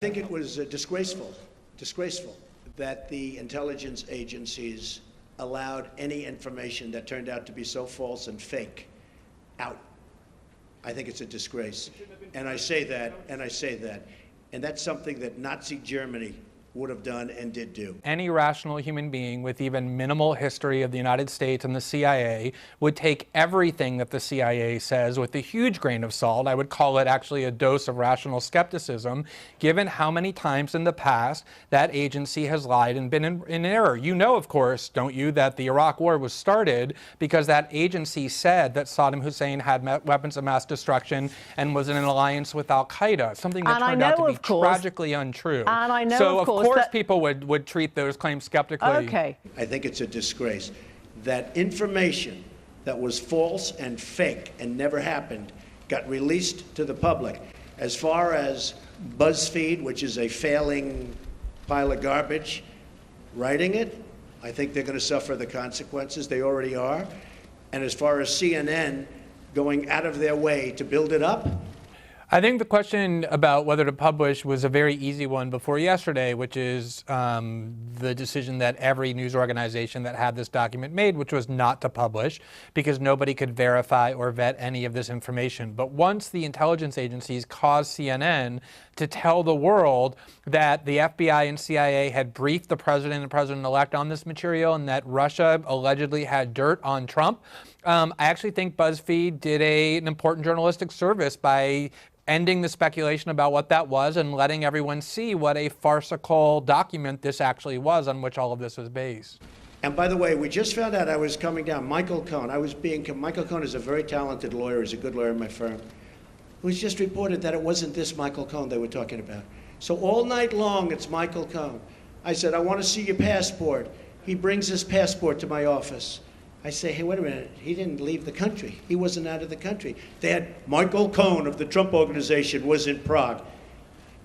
I think it was disgraceful that the intelligence agencies allowed any information that turned out to be so false and fake out. I think it's a disgrace. And I say that, and that's something that Nazi Germany would have done and did do. Any rational human being with even minimal history of the United States and the CIA would take everything that the CIA says with a huge grain of salt. I would call it actually a dose of rational skepticism, given how many times in the past that agency has lied and been in error. You know, of course, don't you, that the Iraq War was started because that agency said that Saddam Hussein had weapons of mass destruction and was in an alliance with Al-Qaeda, something that turned out to be tragically untrue. And I know, so of course people would treat those claims skeptically. Okay. I think it's a disgrace that information that was false and fake and never happened got released to the public. As far as BuzzFeed, which is a failing pile of garbage, writing it, I think they're going to suffer the consequences. They already are. And as far as CNN going out of their way to build it up, I think the question about whether to publish was a very easy one before yesterday, which is the decision that every news organization that had this document made, which was not to publish because nobody could verify or vet any of this information. But once the intelligence agencies caused CNN to tell the world that the FBI and CIA had briefed the president and president-elect on this material and that Russia allegedly had dirt on Trump, I actually think BuzzFeed did an important journalistic service by ending the speculation about what that was and letting everyone see what a farcical document this actually was on which all of this was based. And by the way, we just found out I was coming down. Michael Cohen, Michael Cohen is a very talented lawyer. He's a good lawyer in my firm. It was just reported that it wasn't this Michael Cohen they were talking about. So all night long, it's Michael Cohen. I said, I want to see your passport. He brings his passport to my office. I say, hey, wait a minute, he didn't leave the country. He wasn't out of the country. They had Michael Cohen of the Trump Organization was in Prague.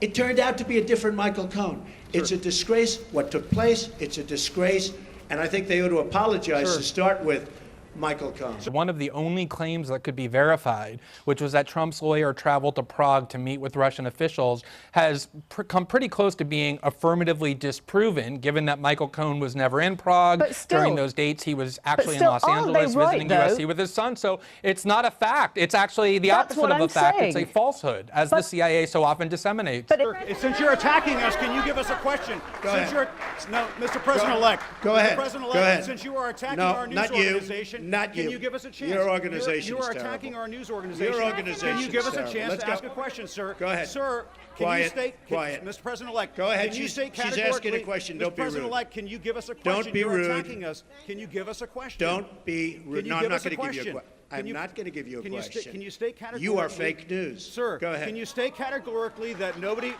It turned out to be a different Michael Cohen. Sure. It's a disgrace what took place. It's a disgrace. And I think they ought to apologize to start with Michael Cohen. One of the only claims that could be verified, which was that Trump's lawyer traveled to Prague to meet with Russian officials, has come pretty close to being affirmatively disproven, given that Michael Cohen was never in Prague. During those dates, he was actually in Los Angeles visiting USC with his son. So it's not a fact. It's actually the opposite of a fact. It's a falsehood, as the CIA so often disseminates. Since you're attacking us, can you give us a question? Go ahead. No, Mr. President-elect. Go ahead. Mr. President-elect, since you are attacking our news organization, not you. Can you give us a chance? Your organization You are is attacking terrible. our news organization. Your organization Can you give us a is chance terrible. to ask a question, sir? Go ahead. Sir, can Quiet. you state, Quiet. Mr. President-elect, Go ahead. Can you state She's categorically, asking a question. Don't Mr. be rude. President-elect, can you give us a question? Don't be You're rude. attacking us. Can you give us a question? Don't be rude. Can you No, I'm give not us a going to give you a question? question. I'm not going to give you a question. Can you state categorically? You are fake news. Sir, go ahead. Can you state categorically that nobody...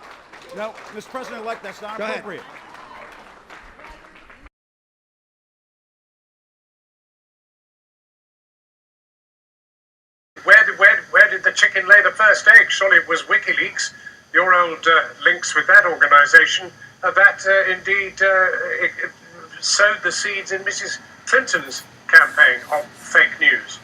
No, Mr. President-elect, that's not appropriate. Where did the chicken lay the first egg? Surely it was WikiLeaks, your old links with that organization, that indeed sowed the seeds in Mrs. Clinton's campaign of fake news.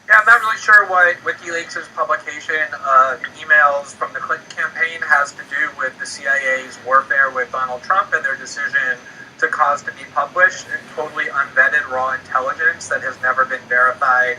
Yeah, I'm not really sure what WikiLeaks' publication of emails from the Clinton campaign has to do with the CIA's warfare with Donald Trump and their decision to cause to be published totally unvetted raw intelligence that has never been verified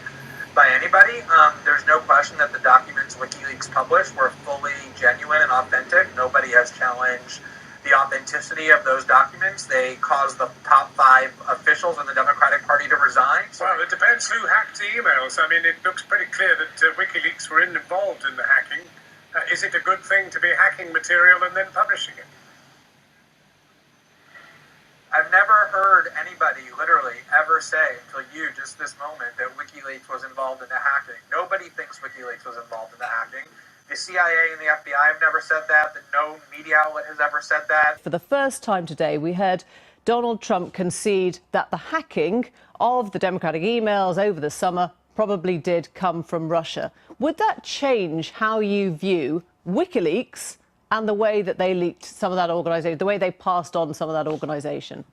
by anybody. There's no question that the documents WikiLeaks published were fully genuine and authentic. Nobody has challenged the authenticity of those documents. They caused the top 5 officials in the Democratic Party to resign. Well, it depends who hacked the emails. I mean, it looks pretty clear that WikiLeaks were involved in the hacking. Is it a good thing to be hacking material and then publishing it? I've never heard anybody literally ever say until you just this moment that WikiLeaks was involved in the hacking. Nobody thinks WikiLeaks was involved in the hacking. The CIA and the FBI have never said that. No media outlet has ever said that. For the first time today, we heard Donald Trump concede that the hacking of the Democratic emails over the summer probably did come from Russia. Would that change how you view WikiLeaks and the way that they leaked some of that organisation, the way they passed on some of that organisation?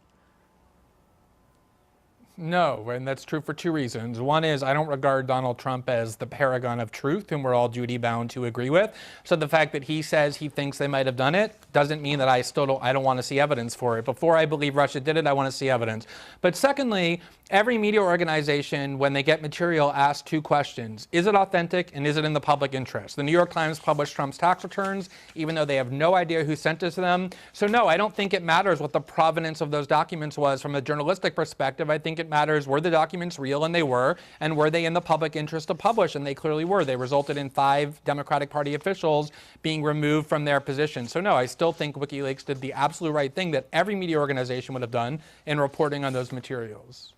No, and that's true for two reasons. One is I don't regard Donald Trump as the paragon of truth, whom we're all duty-bound to agree with. So the fact that he says he thinks they might have done it doesn't mean that I don't want to see evidence for it. Before I believe Russia did it, I want to see evidence. But secondly, every media organization, when they get material, asks two questions. Is it authentic, and is it in the public interest? The New York Times published Trump's tax returns, even though they have no idea who sent it to them. So no, I don't think it matters what the provenance of those documents was from a journalistic perspective. I think it matters, were the documents real, and they were, and were they in the public interest to publish, and they clearly were. They resulted in 5 Democratic Party officials being removed from their position. So no, I still think WikiLeaks did the absolute right thing that every media organization would have done in reporting on those materials.